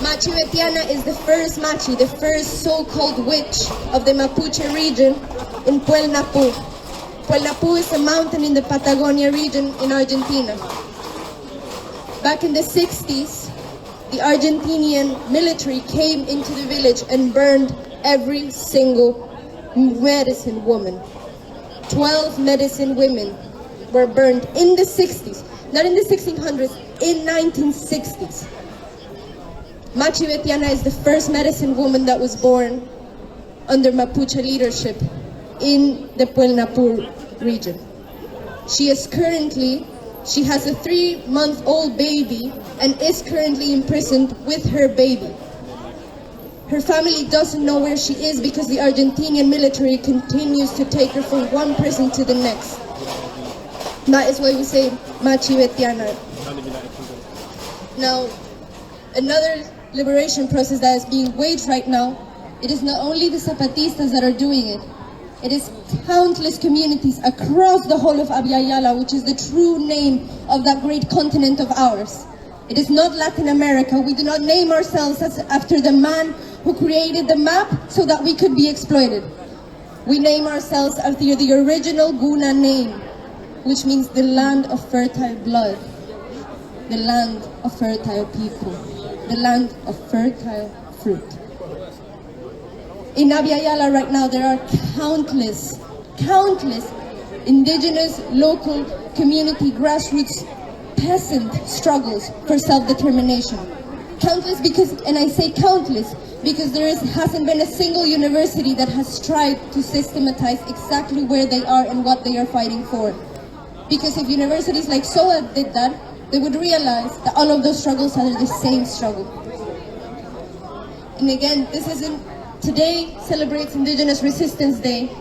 Machi is the first Machi, the first so-called witch of the Mapuche region in Puelnapu. Puelnapu is a mountain in the Patagonia region in Argentina. Back in the 60s, the Argentinian military came into the village and burned every single medicine woman. 12 medicine women were burned in the 60s, not in the 1600s, in 1960s. Machi Betiana is the first medicine woman that was born under Mapuche leadership in the Puelnapu region. She has a 3-month-old baby and is currently imprisoned with her baby. Her family doesn't know where she is because the Argentinian military continues to take her from one prison to the next. That is why we say Machi Betiana. Now, another liberation process that is being waged right now, it is not only the Zapatistas that are doing it, it is countless communities across the whole of Abya Yala, which is the true name of that great continent of ours. It is not Latin America. We do not name ourselves after the man who created the map so that we could be exploited. We name ourselves after the original Guna name, which means the land of fertile blood, the land of fertile people, the land of fertile fruit. In Abya Yala right now, there are countless indigenous, local, community, grassroots, peasant struggles for self-determination. Countless because, and I say countless, because hasn't been a single university that has tried to systematize exactly where they are and what they are fighting for. Because if universities like SOA did that, they would realize that all of those struggles are the same struggle. And again, today celebrates Indigenous Resistance Day.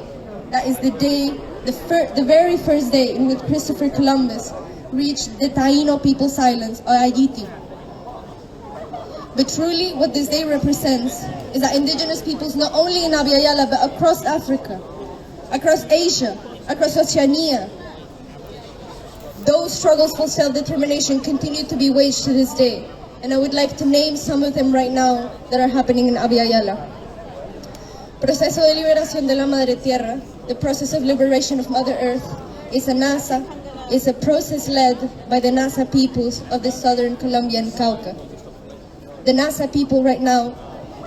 That is the day, the very first day in which Christopher Columbus reached the Taino People's Islands, or Haiti. But truly, what this day represents is that Indigenous peoples, not only in Abya Yala, but across Africa, across Asia, across Oceania, those struggles for self-determination continue to be waged to this day. And I would like to name some of them right now that are happening in Abya Yala. Proceso de Liberación de la Madre Tierra, the process of liberation of Mother Earth, is a process led by the Nasa peoples of the southern Colombia and Cauca. The Nasa people right now,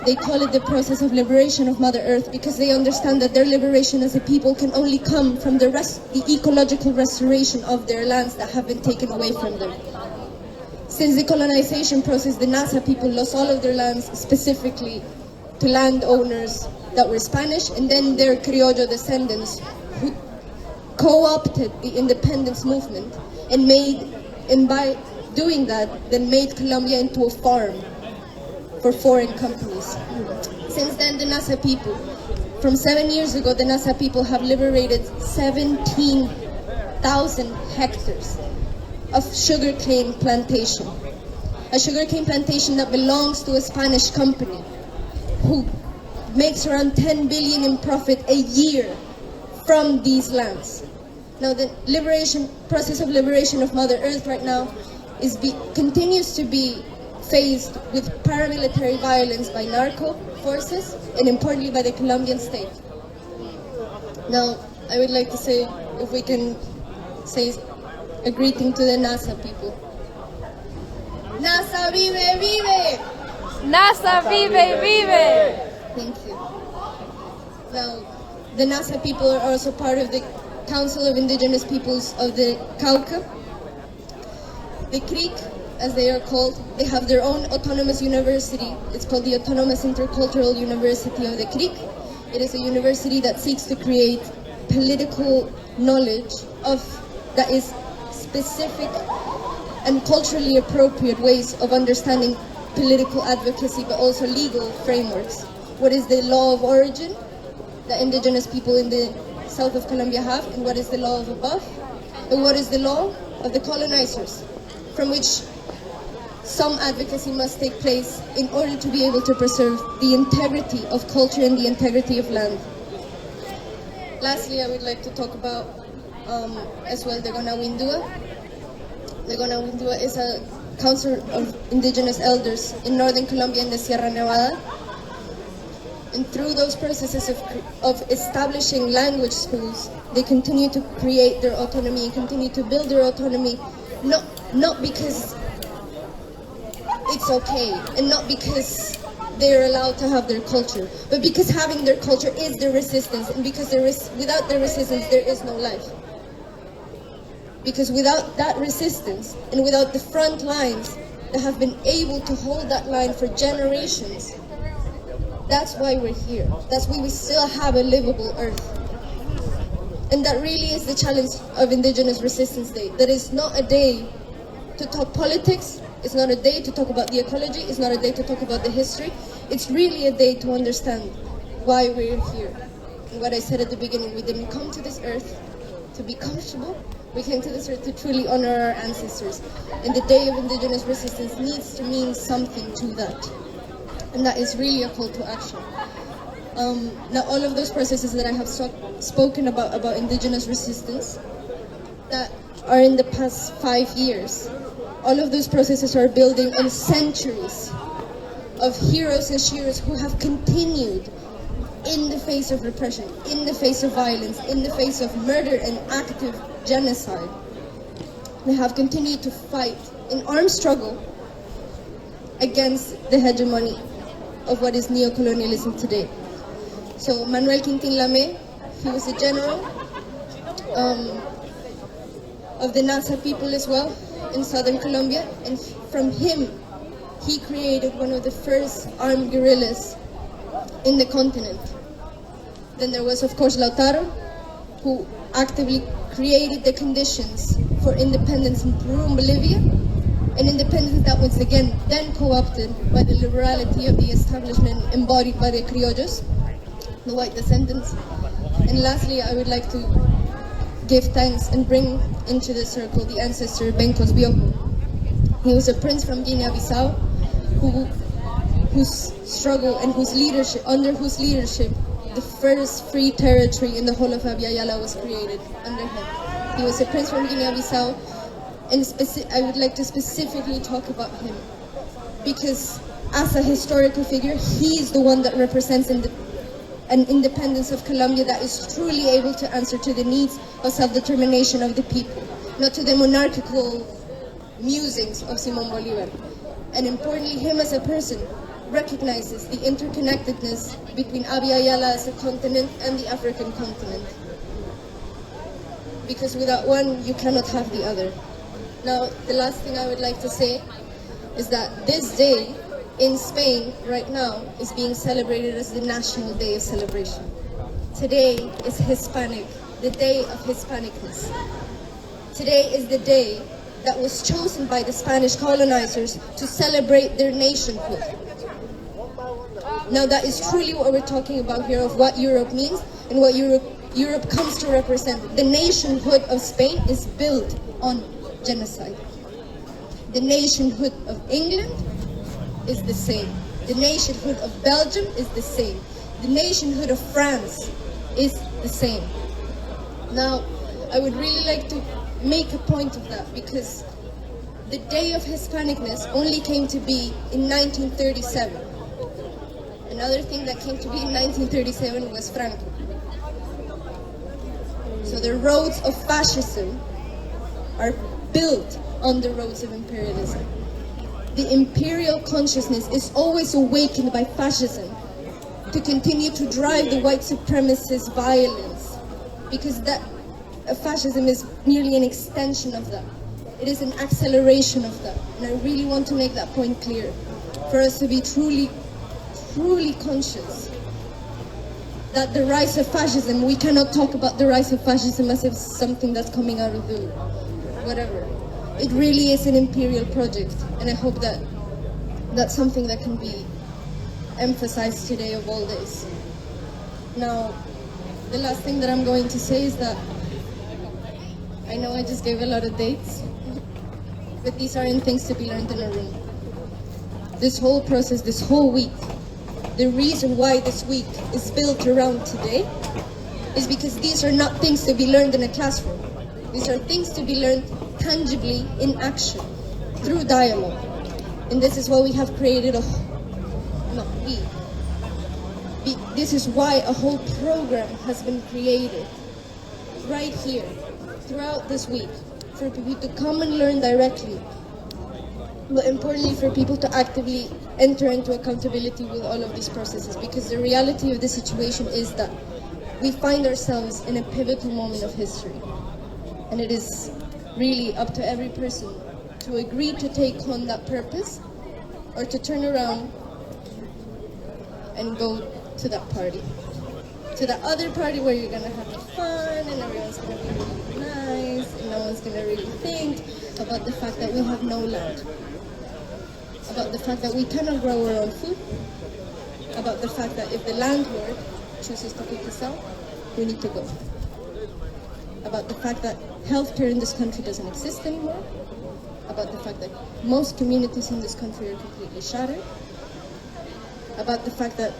they call it the process of liberation of Mother Earth because they understand that their liberation as a people can only come from the ecological restoration of their lands that have been taken away from them. Since the colonization process, the Nasa people lost all of their lands, specifically to landowners that were Spanish, and then their Criollo descendants who co-opted the independence movement and by doing that, then made Colombia into a farm for foreign companies. Since then, the Nasa people, from 7 years ago, the Nasa people have liberated 17,000 hectares of sugarcane plantation. A sugarcane plantation that belongs to a Spanish company who makes around 10 billion in profit a year from these lands. Now, the process of liberation of Mother Earth right now continues to be faced with paramilitary violence by narco forces and importantly by the Colombian state. Now, I would like to say, if we can say a greeting to the Nasa people. Nasa vive, vive! Nasa vive, vive! Thank you. Now, the Nasa people are also part of the Council of Indigenous Peoples of the Cauca. The Creek, as they are called, they have their own autonomous university. It's called the Autonomous Intercultural University of the Creek. It is a university that seeks to create political knowledge that is specific and culturally appropriate ways of understanding political advocacy, but also legal frameworks. What is the law of origin that Indigenous people in the south of Colombia have, and what is the law of above, and what is the law of the colonizers, from which some advocacy must take place in order to be able to preserve the integrity of culture and the integrity of land. Lastly, I would like to talk about as well the Gona Windua. The Gona Windua is a Council of Indigenous Elders in Northern Colombia and the Sierra Nevada. And through those processes of establishing language schools, they continue to create their autonomy and continue to build their autonomy, not because it's okay and not because they're allowed to have their culture, but because having their culture is their resistance, and because without their resistance there is no life. Because without that resistance and without the front lines that have been able to hold that line for generations, that's why we're here. That's why we still have a livable earth. And that really is the challenge of Indigenous Resistance Day. That is not a day to talk politics, it's not a day to talk about the ecology, it's not a day to talk about the history. It's really a day to understand why we're here. And what I said at the beginning, we didn't come to this earth to be comfortable, we came to this earth to truly honor our ancestors. And the Day of Indigenous Resistance needs to mean something to that. And that is really a call to action. Now, all of those processes that I have spoken about Indigenous resistance that are in the past 5 years, all of those processes are building on centuries of heroes and sheroes who have continued in the face of repression, in the face of violence, in the face of murder and active genocide. They have continued to fight in armed struggle against the hegemony of what is neocolonialism today. So Manuel Quintín Lamé, he was a general of the Nasa people as well in southern Colombia, and from him he created one of the first armed guerrillas in the continent. Then there was, of course, Lautaro, who actively created the conditions for independence in Peru and Bolivia, an independence that was again then co-opted by the liberality of the establishment embodied by the criollos, the white descendants. And lastly, I would like to give thanks and bring into the circle the ancestor Bencos Bioco. He was a prince from Guinea-Bissau whose struggle and under whose leadership the first free territory in the whole of Abya Yala was created under him. He was a prince from Guinea-Bissau, and I would like to specifically talk about him because as a historical figure, he is the one that represents an independence of Colombia that is truly able to answer to the needs of self-determination of the people, not to the monarchical musings of Simón Bolívar. And importantly, him as a person recognizes the interconnectedness between Abya Yala as a continent and the African continent. Because without one, you cannot have the other. Now, the last thing I would like to say is that this day in Spain right now is being celebrated as the National Day of Celebration. Today is Hispanic, the Day of Hispanicness. Today is the day that was chosen by the Spanish colonizers to celebrate their nationhood. Now that is truly what we're talking about here, of what Europe means and what Europe comes to represent. The nationhood of Spain is built on genocide. The nationhood of England is the same. The nationhood of Belgium is the same. The nationhood of France is the same. Now, I would really like to make a point of that because the Day of Hispanicness only came to be in 1937. Another thing that came to be in 1937 was Franco. So the roads of fascism are built on the roads of imperialism. The imperial consciousness is always awakened by fascism to continue to drive the white supremacist violence, because that fascism is merely an extension of that. It is an acceleration of that. And I really want to make that point clear for us to be truly conscious that the rise of fascism, we cannot talk about the rise of fascism as if something that's coming out of the whatever. It really is an imperial project, and I hope that that's something that can be emphasized today of all days. Now, the last thing that I'm going to say is that I know I just gave a lot of dates, but these aren't things to be learned in a room. This whole process, this whole week, the reason why this week is built around today is because these are not things to be learned in a classroom. These are things to be learned tangibly in action. through dialogue. And this is why we have created this is why a whole program has been created right here throughout this week for people to come and learn directly, but importantly for people to actively enter into accountability with all of these processes, because the reality of the situation is that we find ourselves in a pivotal moment of history, and it is really up to every person to agree to take on that purpose or to turn around and go to that party, to the other party where you're gonna have fun and everyone's gonna be really nice and no one's gonna really think about the fact that we have no land, about the fact that we cannot grow our own food, about the fact that if the landlord chooses to kick us out, we need to go, about the fact that healthcare in this country doesn't exist anymore, about the fact that most communities in this country are completely shattered, about the fact that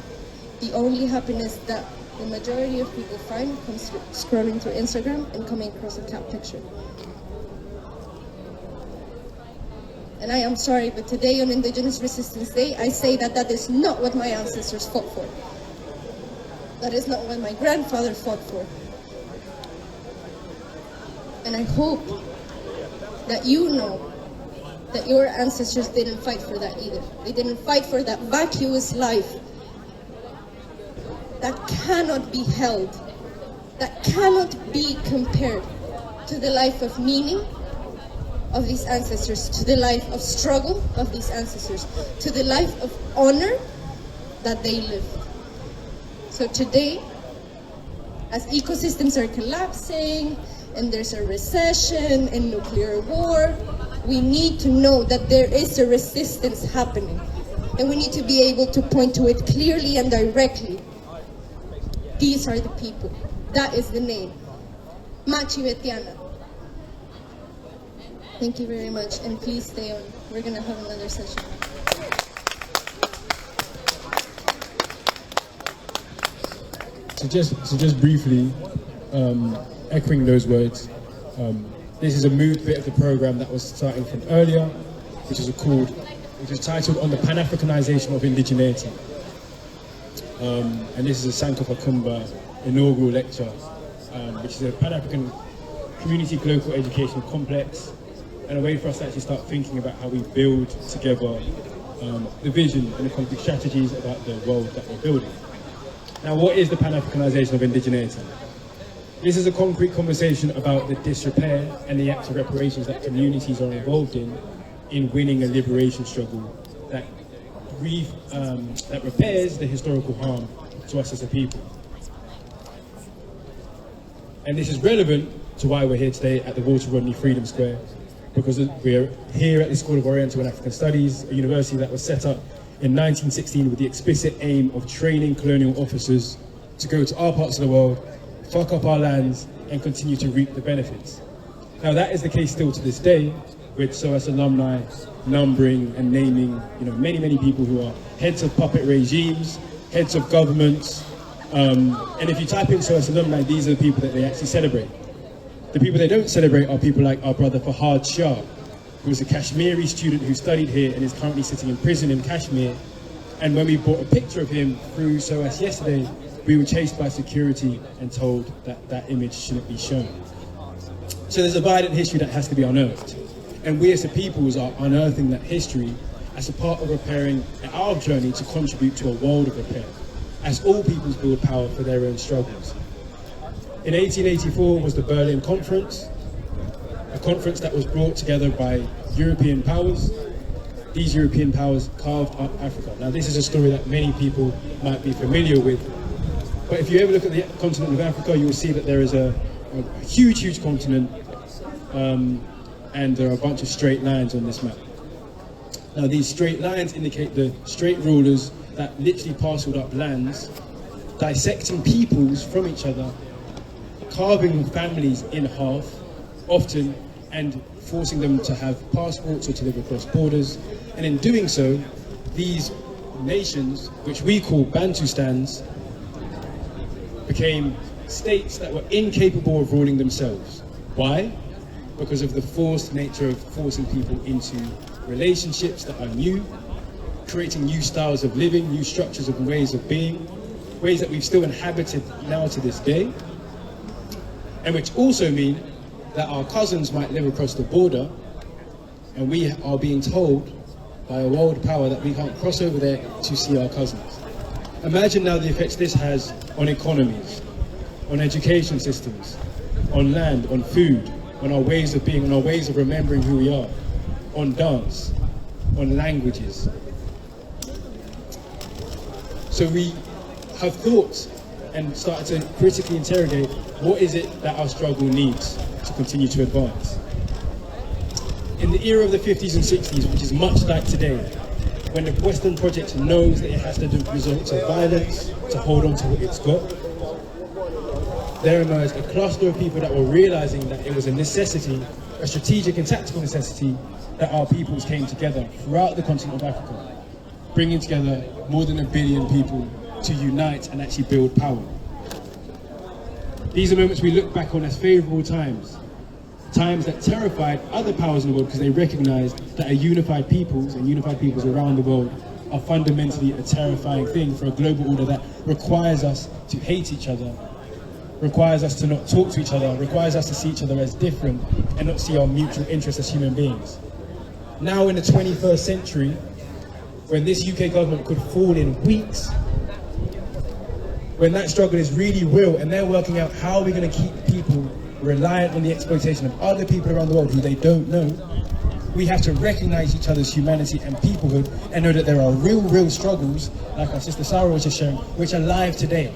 the only happiness that the majority of people find comes through scrolling through Instagram and coming across a cat picture. And I am sorry, but today on Indigenous Resistance Day, I say that that is not what my ancestors fought for. That is not what my grandfather fought for. And I hope that you know that your ancestors didn't fight for that either. They didn't fight for that vacuous life that cannot be held, that cannot be compared to the life of meaning of these ancestors, to the life of struggle of these ancestors, to the life of honor that they lived. So today, as ecosystems are collapsing and there's a recession and nuclear war, we need to know that there is a resistance happening, and we need to be able to point to it clearly and directly. These are the people. That is the name. Machi Betiana. Thank you very much, and please stay on. We're going to have another session. So just briefly, echoing those words, this is a moved bit of the program that was starting from earlier, which is titled "On the Pan-Afrikanisation of Indigeneity." And this is a Sankofa Kumba inaugural lecture, which is a Pan-African community global education complex, and a way for us to actually start thinking about how we build together the vision and the concrete strategies about the world that we're building. Now, what is the Pan-Afrikanisation of Indigeneity? This is a concrete conversation about the disrepair and the acts of reparations that communities are involved in winning a liberation struggle that repairs the historical harm to us as a people. And this is relevant to why we're here today at the Walter Rodney Freedom Square, because we're here at the School of Oriental and African Studies, a university that was set up in 1916 with the explicit aim of training colonial officers to go to our parts of the world, fuck up our lands, and continue to reap the benefits. Now that is the case still to this day, with SOAS alumni numbering and naming, many people who are heads of puppet regimes, heads of governments, and if you type in SOAS alumni, these are the people that they actually celebrate. The people they don't celebrate are people like our brother Fahad Shah, who was a Kashmiri student who studied here and is currently sitting in prison in Kashmir. And when we brought a picture of him through SOAS yesterday, we were chased by security and told that that image shouldn't be shown. So there's a violent history that has to be unearthed. And we as a peoples are unearthing that history as a part of repairing our journey to contribute to a world of repair, as all peoples build power for their own struggles. In 1884 was the Berlin Conference, a conference that was brought together by European powers. These European powers carved up Africa. Now this is a story that many people might be familiar with, but if you ever look at the continent of Africa, you will see that there is a huge continent, and there are a bunch of straight lines on this map. Now these straight lines indicate the straight rulers that literally parceled up lands, dissecting peoples from each other, carving families in half, often, and forcing them to have passports or to live across borders. And in doing so, these nations, which we call Bantustans, became states that were incapable of ruling themselves. Why? Because of the forced nature of forcing people into relationships that are new, creating new styles of living, new structures of ways of being, ways that we've still inhabited now to this day, and which also mean that our cousins might live across the border and we are being told by a world power that we can't cross over there to see our cousins. Imagine now the effects this has on economies, on education systems, on land, on food, on our ways of being, on our ways of remembering who we are, on dance, on languages. So we have thought and started to critically interrogate what is it that our struggle needs to continue to advance. In the era of the 50s and 60s, which is much like today, when the Western project knows that it has to resort to violence to hold on to what it's got, there emerged a cluster of people that were realizing that it was a necessity, a strategic and tactical necessity, that our peoples came together throughout the continent of Africa, bringing together more than 1 billion people to unite and actually build power. These are moments we look back on as favorable times, times that terrified other powers in the world because they recognized that a unified peoples and unified peoples around the world are fundamentally a terrifying thing for a global order that requires us to hate each other, requires us to not talk to each other, requires us to see each other as different and not see our mutual interests as human beings. Now in the 21st century, when this UK government could fall in weeks, when that struggle is really real and they're working out how we're going to keep people reliant on the exploitation of other people around the world who they don't know, we have to recognize each other's humanity and peoplehood and know that there are real struggles, like our sister Sarah was just showing, which are alive today.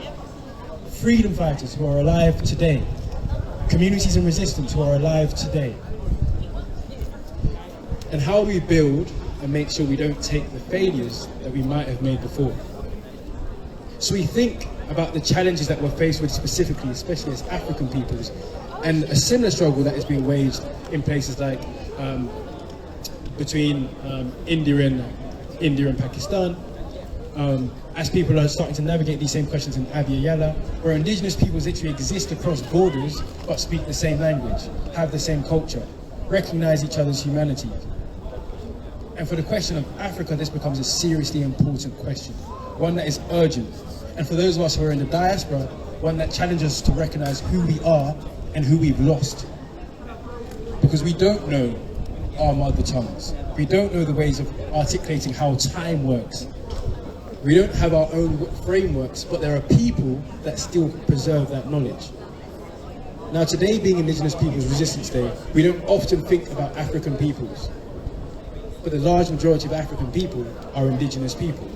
Freedom fighters who are alive today. Communities in resistance who are alive today. And how we build and make sure we don't take the failures that we might have made before. So we think about the challenges that we're faced with specifically, especially as African peoples, and a similar struggle that is being waged in places like between India and Pakistan, as people are starting to navigate these same questions in Abiy Yala, where indigenous peoples literally exist across borders but speak the same language, have the same culture, recognize each other's humanity. And for the question of Africa, this becomes a seriously important question, one that is urgent. And for those of us who are in the diaspora, one that challenges us to recognize who we are and who we've lost. Because we don't know our mother tongues. We don't know the ways of articulating how time works. We don't have our own frameworks, but there are people that still preserve that knowledge. Now today being Indigenous Peoples Resistance Day, we don't often think about African peoples. But the large majority of African people are indigenous people.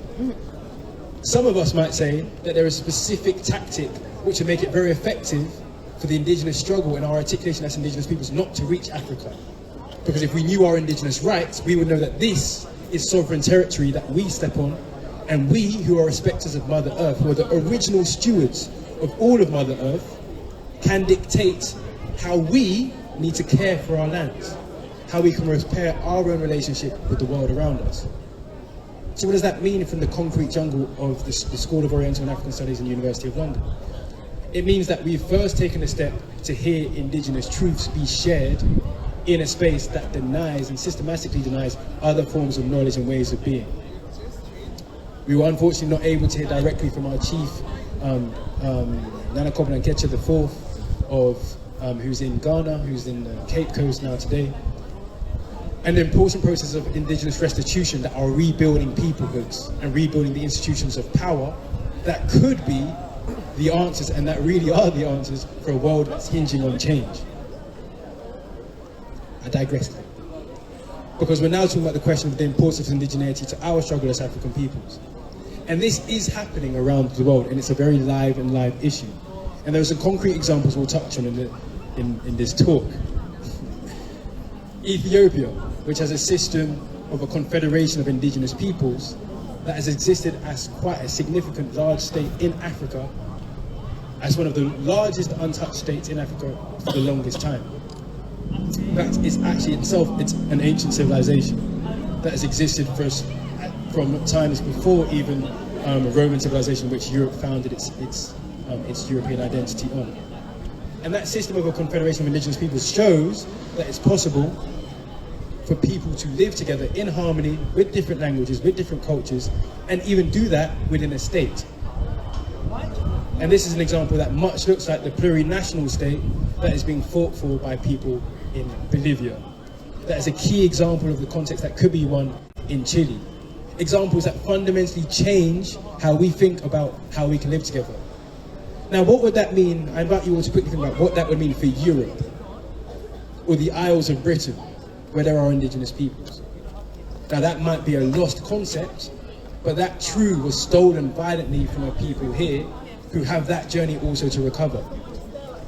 Some of us might say that there is a specific tactic which would make it very effective for the indigenous struggle and our articulation as indigenous peoples not to reach Africa. Because if we knew our indigenous rights, we would know that this is sovereign territory that we step on, and we, who are respecters of Mother Earth, who are the original stewards of all of Mother Earth, can dictate how we need to care for our lands, how we can repair our own relationship with the world around us. So what does that mean from the concrete jungle of the School of Oriental and African Studies in the University of London? It means that we've first taken a step to hear indigenous truths be shared in a space that denies and systematically denies other forms of knowledge and ways of being. We were unfortunately not able to hear directly from our chief, Nana Kobanankecha IV, who's in Ghana, who's in the Cape Coast now today. And the important process of indigenous restitution that are rebuilding peoplehoods and rebuilding the institutions of power that could be the answers, and that really are the answers, for a world that's hinging on change. I digress. Because we're now talking about the question of the importance of indigeneity to our struggle as African peoples. And this is happening around the world, and it's a very live issue. And there are some concrete examples we'll touch on in this talk. Ethiopia, which has a system of a confederation of indigenous peoples that has existed as quite a significant large state in Africa, as one of the largest untouched states in Africa for the longest time. In fact, it's actually itself, it's an ancient civilization that has existed from times before even Roman civilization, which Europe founded its European identity on. And that system of a confederation of indigenous peoples shows that it's possible for people to live together in harmony with different languages, with different cultures, and even do that within a state. And this is an example that much looks like the plurinational state that is being fought for by people in Bolivia. That is a key example of the context that could be one in Chile. Examples that fundamentally change how we think about how we can live together. Now, what would that mean? I invite you all to quickly think about what that would mean for Europe, or the Isles of Britain, where there are indigenous peoples. Now, that might be a lost concept, but that truth was stolen violently from our people here, who have that journey also to recover.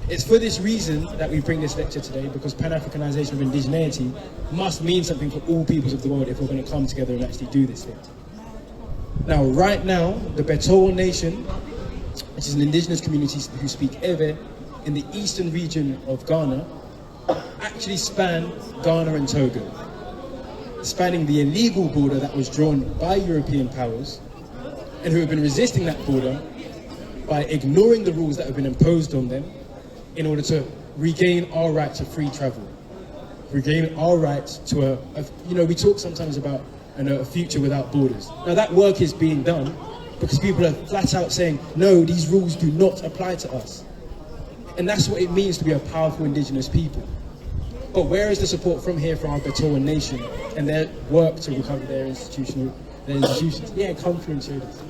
It's for this reason that we bring this lecture today, because Pan-Afrikanisation of Indigeneity must mean something for all peoples of the world if we're going to come together and actually do this thing. Now, right now, the Betoa Nation, which is an indigenous community who speak Ewe in the eastern region of Ghana, actually span Ghana and Togo, spanning the illegal border that was drawn by European powers, and who have been resisting that border by ignoring the rules that have been imposed on them in order to regain our right to free travel, regain our right to we talk sometimes about a future without borders. Now, that work is being done because people are flat out saying, no, these rules do not apply to us. And that's what it means to be a powerful indigenous people. But where is the support from here for our Betoa Nation and their work to recover their institutions? Yeah, come through and show this.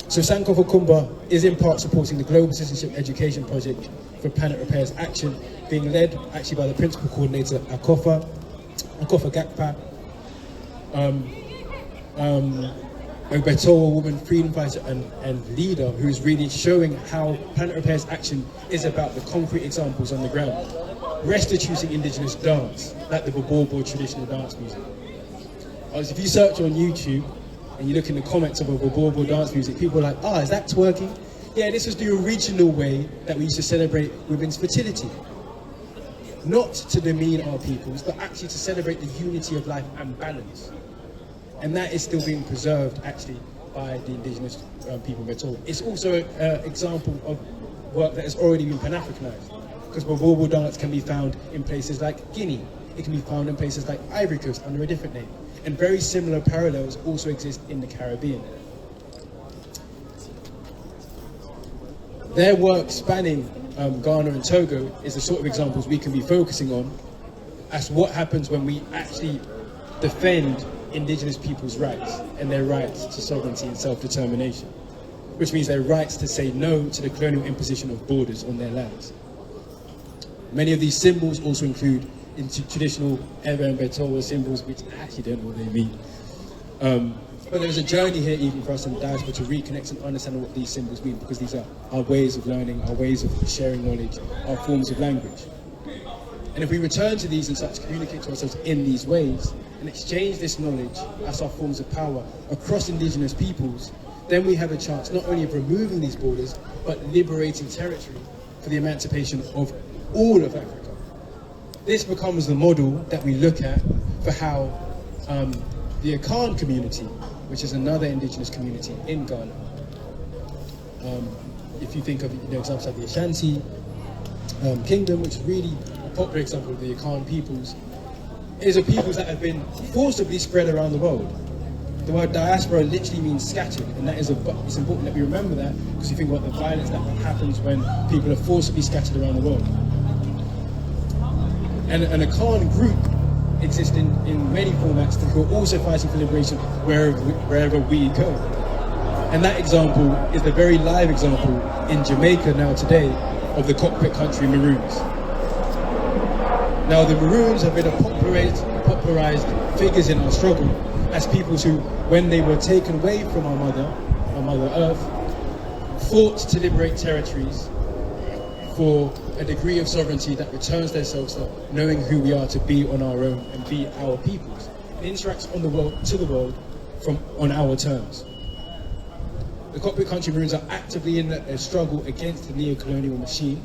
So Sankofa Kumba is in part supporting the Global Citizenship Education Project for Planet Repairs Action, being led actually by the principal coordinator Akofa Gakpa, a Betoa woman, freedom fighter and leader, who is really showing how Planet Repairs Action is about the concrete examples on the ground, restituting indigenous dance, like the Bobobo traditional dance music. If you search on YouTube and you look in the comments of a Bobobo dance music, people are like, is that twerking? Yeah, this was the original way that we used to celebrate women's fertility. Not to demean our peoples, but actually to celebrate the unity of life and balance. And that is still being preserved actually by the indigenous people of Betoa. It's also an example of work that has already been Pan-Africanized, because Bobobo dance can be found in places like Guinea. It can be found in places like Ivory Coast under a different name. And very similar parallels also exist in the Caribbean. Their work spanning Ghana and Togo is the sort of examples we can be focusing on as what happens when we actually defend indigenous people's rights and their rights to sovereignty and self-determination, which means their rights to say no to the colonial imposition of borders on their lands. Many of these symbols also include into traditional Ewe and Betoa symbols, which I actually don't know what they mean. But there's a journey here even for us in the diaspora to reconnect and understand what these symbols mean, because these are our ways of learning, our ways of sharing knowledge, our forms of language. And if we return to these and start to communicate to ourselves in these ways and exchange this knowledge as our forms of power across indigenous peoples, then we have a chance not only of removing these borders, but liberating territory for the emancipation of all of Africa. This becomes the model that we look at for how the Akan community, which is another indigenous community in Ghana, if you think of examples like the Ashanti kingdom, which is really a popular example of the Akan peoples, is a peoples that have been forcibly spread around the world. The word diaspora literally means scattered, and that is it's important that we remember that, because you think about the violence that happens when people are forcibly scattered around the world. And an Akan group exists in many formats who are also fighting for liberation wherever we go. And that example is the very live example in Jamaica now today of the cockpit country Maroons. Now the Maroons have been popularized figures in our struggle as peoples who, when they were taken away from our Mother Earth, fought to liberate territories for a degree of sovereignty that returns themselves to knowing who we are to be on our own and be our peoples, and interacts to the world on our terms. The cockpit country Maroons are actively in a struggle against the neo-colonial machine,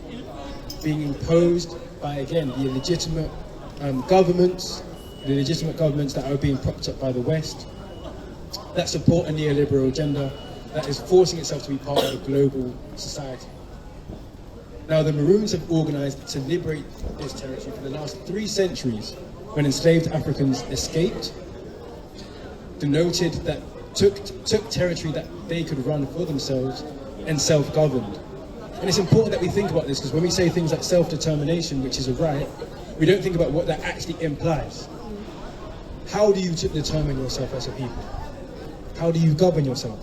being imposed by, again, the illegitimate governments that are being propped up by the West, that support a neoliberal agenda that is forcing itself to be part of a global society. Now, the Maroons have organised to liberate this territory for the last 3 centuries, when enslaved Africans escaped, denoted that took territory that they could run for themselves, and self-governed. And it's important that we think about this, because when we say things like self-determination, which is a right, we don't think about what that actually implies. How do you determine yourself as a people? How do you govern yourself?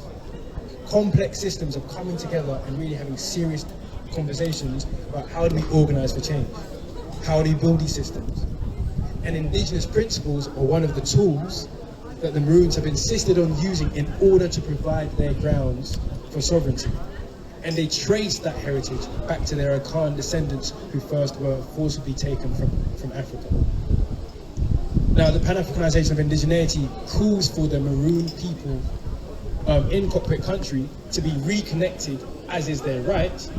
Complex systems of coming together and really having serious conversations about how do we organise for change? How do you build these systems? And Indigenous principles are one of the tools that the Maroons have insisted on using in order to provide their grounds for sovereignty. And they trace that heritage back to their Akan descendants who first were forcibly taken from Africa. Now, the Pan-Afrikanisation of Indigeneity calls for the Maroon people in corporate country to be reconnected, as is their right,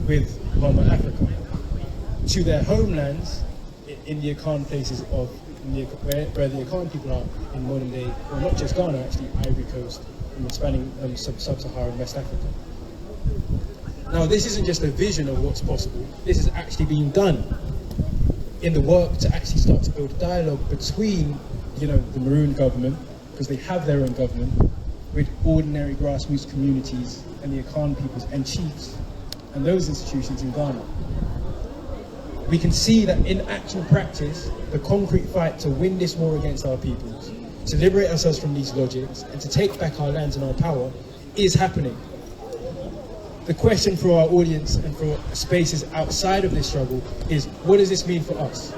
with Mama Africa, to their homelands in the Akan places of where the Akan people are in modern day, well, not just Ghana, actually, Ivory Coast, and spanning sub-Saharan West Africa. Now, this isn't just a vision of what's possible. This is actually being done in the work to actually start to build dialogue between, the Maroon government, because they have their own government, with ordinary grassroots communities and the Akan peoples and chiefs and those institutions in Ghana. We can see that in actual practice, the concrete fight to win this war against our peoples, to liberate ourselves from these logics, and to take back our lands and our power is happening. The question for our audience and for spaces outside of this struggle is, what does this mean for us?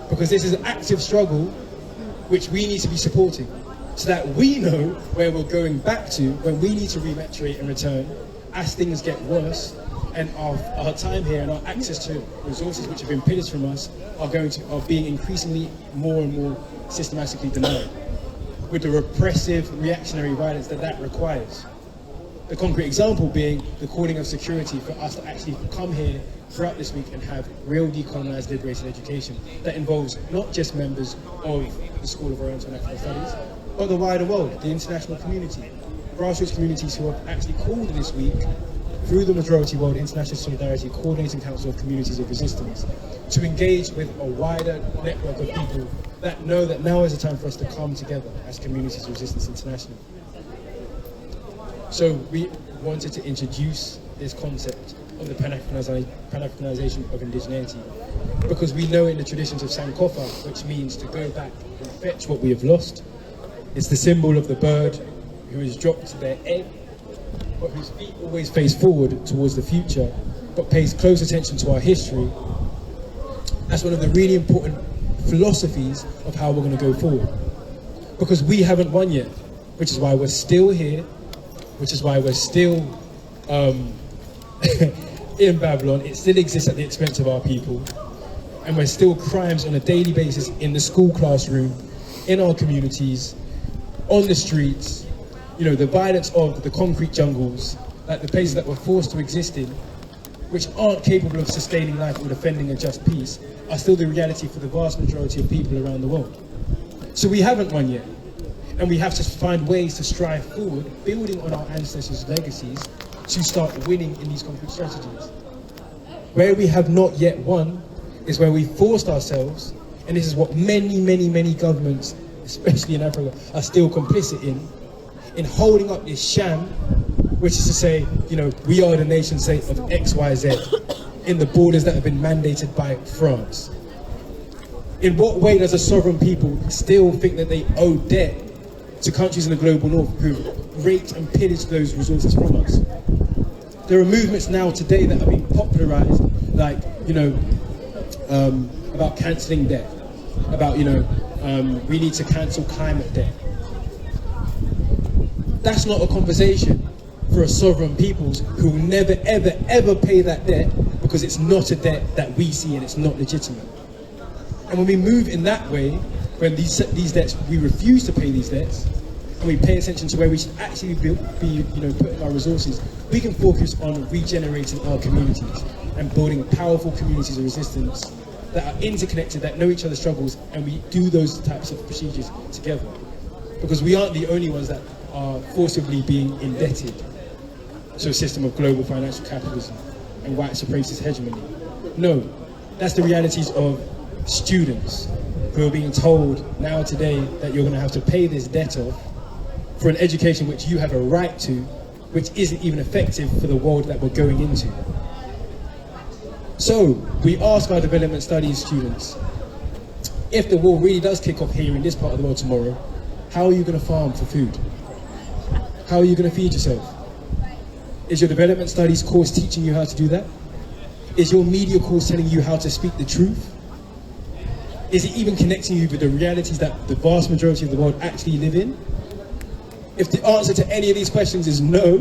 Because this is an active struggle which we need to be supporting, so that we know where we're going back to when we need to rematriate and return as things get worse, and our time here and our access to resources which have been pillaged from us are being increasingly more and more systematically denied, with the repressive reactionary violence that requires. The concrete example being the calling of security for us to actually come here throughout this week and have real decolonised liberation education that involves not just members of the School of Oriental and African Studies, but the wider world, the international community, grassroots communities who have actually called this week, through the Majority World International Solidarity Coordinating Council of Communities of Resistance, to engage with a wider network of people that know that now is the time for us to come together as Communities of Resistance International. So we wanted to introduce this concept of the Pan-Afrikanisation of Indigeneity, because we know in the traditions of Sankofa, which means to go back and fetch what we have lost. It's the symbol of the bird who is dropped to their egg, but whose feet always face forward towards the future, but pays close attention to our history. That's one of the really important philosophies of how we're going to go forward. Because we haven't won yet, which is why we're still here, which is why we're still in Babylon. It still exists at the expense of our people. And we're still crimes on a daily basis in the school classroom, in our communities, on the streets. The violence of the concrete jungles, like the places that we're forced to exist in, which aren't capable of sustaining life or defending a just peace, are still the reality for the vast majority of people around the world. So we haven't won yet. And we have to find ways to strive forward, building on our ancestors' legacies, to start winning in these concrete strategies. Where we have not yet won is where we forced ourselves, and this is what many governments, especially in Africa, are still complicit in holding up this sham, which is to say, we are the nation state of XYZ, in the borders that have been mandated by France. In what way does a sovereign people still think that they owe debt to countries in the global north who raped and pillaged those resources from us? There are movements now today that are being popularized, like, about cancelling debt, about, we need to cancel climate debt. That's not a conversation for a sovereign peoples who will never, ever pay that debt, because it's not a debt that we see and it's not legitimate. And when we move in that way, when these debts, we refuse to pay these debts, and we pay attention to where we should actually be putting our resources, we can focus on regenerating our communities and building powerful communities of resistance that are interconnected, that know each other's struggles, and we do those types of procedures together. Because we aren't the only ones that are forcibly being indebted to a system of global financial capitalism. And and white supremacist hegemony. No, that's the realities of students who are being told now today that you're going to have to pay this debt off for an education which you have a right to, which isn't even effective for the world that we're going into. So we ask our development studies students, if the war really does kick off here in this part of the world tomorrow, how are you going to farm for food? How are you going to feed yourself? Is your development studies course teaching you how to do that? Is your media course telling you how to speak the truth? Is it even connecting you with the realities that the vast majority of the world actually live in? If the answer to any of these questions is no,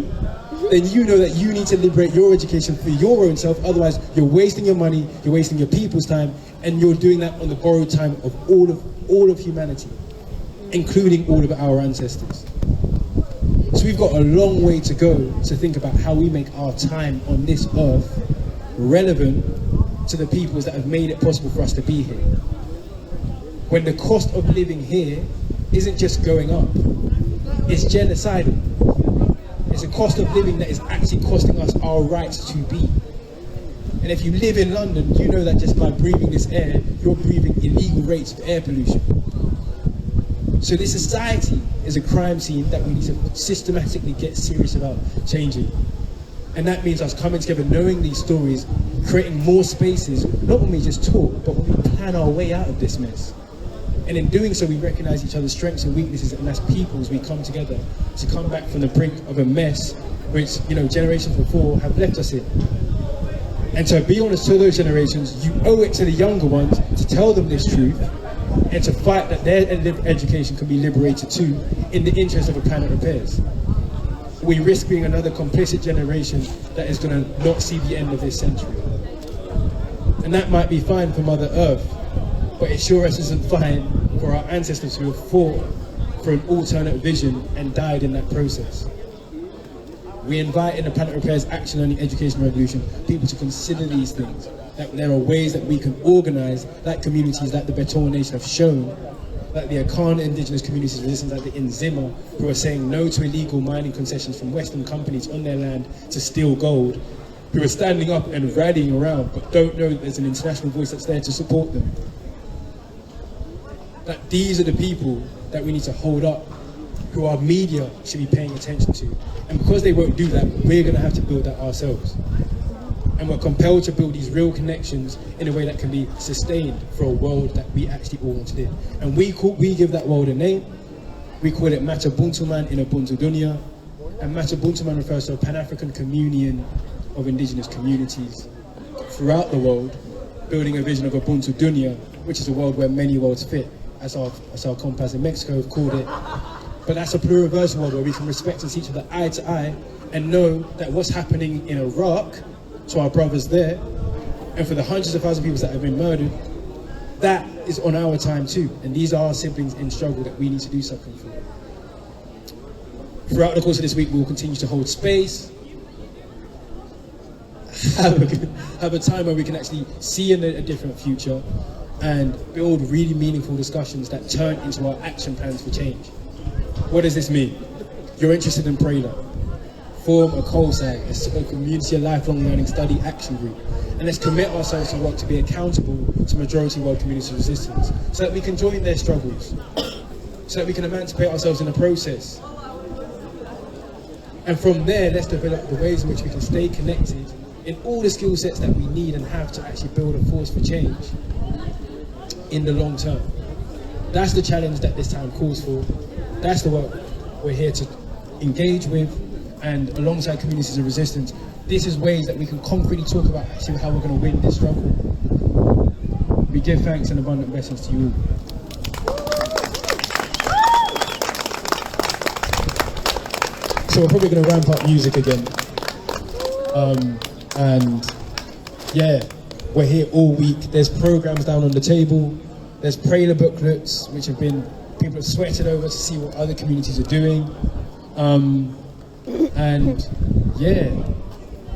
then you know that you need to liberate your education for your own self. Otherwise, you're wasting your money, you're wasting your people's time, and you're doing that on the borrowed time of all of humanity, including all of our ancestors. So we've got a long way to go to think about how we make our time on this earth relevant to the peoples that have made it possible for us to be here. When the cost of living here isn't just going up, it's genocidal. It's a cost of living that is actually costing us our rights to be. And if you live in London, you know that just by breathing this air, you're breathing illegal rates of air pollution. So this society is a crime scene that we need to systematically get serious about changing. And that means us coming together, knowing these stories, creating more spaces, not when we just talk, but when we plan our way out of this mess. And in doing so, we recognize each other's strengths and weaknesses, and as peoples, we come together to come back from the brink of a mess which, generations before have left us in. And to be honest to those generations, you owe it to the younger ones to tell them this truth and to fight that their education can be liberated too in the interest of a planet repairs. We risk being another complicit generation that is going to not see the end of this century. And that might be fine for Mother Earth, but it sure as isn't fine for our ancestors who have fought for an alternate vision and died in that process. We invite in the Planet Repairs Action Learning Education Revolution people to consider these things, that there are ways that we can organise like communities like the Beton Nation have shown, like the Akana Indigenous Communities Resistance, like the Nzima, who are saying no to illegal mining concessions from Western companies on their land to steal gold, who are standing up and rallying around but don't know that there's an international voice that's there to support them. That these are the people that we need to hold up, who our media should be paying attention to. And because they won't do that, we're going to have to build that ourselves. And we're compelled to build these real connections in a way that can be sustained for a world that we actually all want to live. And we give that world a name. We call it Mata Buntuman in Ubuntu Dunya. And Mata Buntuman refers to a Pan-African communion of indigenous communities throughout the world, building a vision of Ubuntu Dunya, which is a world where many worlds fit, as our compas in Mexico have called it. But that's a pluriversal world where we can respect and see each other eye to eye and know that what's happening in Iraq to our brothers there, and for the hundreds of thousands of people that have been murdered, that is on our time too. And these are our siblings in struggle that we need to do something for. Throughout the course of this week, we will continue to hold space, have a time where we can actually see in a different future and build really meaningful discussions that turn into our action plans for change. What does this mean? You're interested in PRALA. Form a COLSAG, a Community of Lifelong Learning Study Action Group. And let's commit ourselves to work to be accountable to majority world community resistance so that we can join their struggles, so that we can emancipate ourselves in the process. And from there, let's develop the ways in which we can stay connected in all the skill sets that we need and have to actually build a force for change in the long term. That's the challenge that this time calls for. That's the work we're here to engage with, and alongside communities of resistance, this is ways that we can concretely talk about actually how we're going to win this struggle. We give thanks and abundant blessings to you all. So we're probably going to ramp up music again. And yeah, we're here all week. There's programs down on the table. There's PRALA booklets, which have been, people have sweated over to see what other communities are doing. And yeah,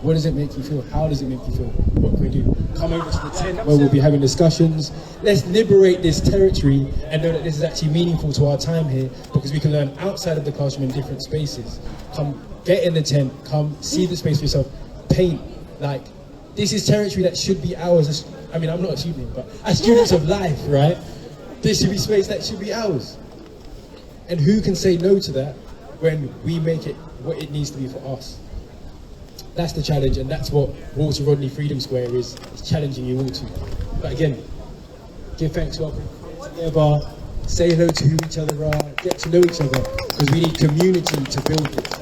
what does it make you feel? How does it make you feel? What can we do? Come over to the tent where we'll be having discussions. Let's liberate this territory and know that this is actually meaningful to our time here, because we can learn outside of the classroom in different spaces. Come get in the tent, come see the space for yourself, paint, like This is territory that should be ours. I mean, I'm not a student, but as students of life, right? This should be space that should be ours. And who can say no to that when we make it what it needs to be for us? That's the challenge, and that's what Walter Rodney Freedom Square is challenging you all to. But again, give thanks, welcome together, say hello to who each other are, get to know each other, because we need community to build this.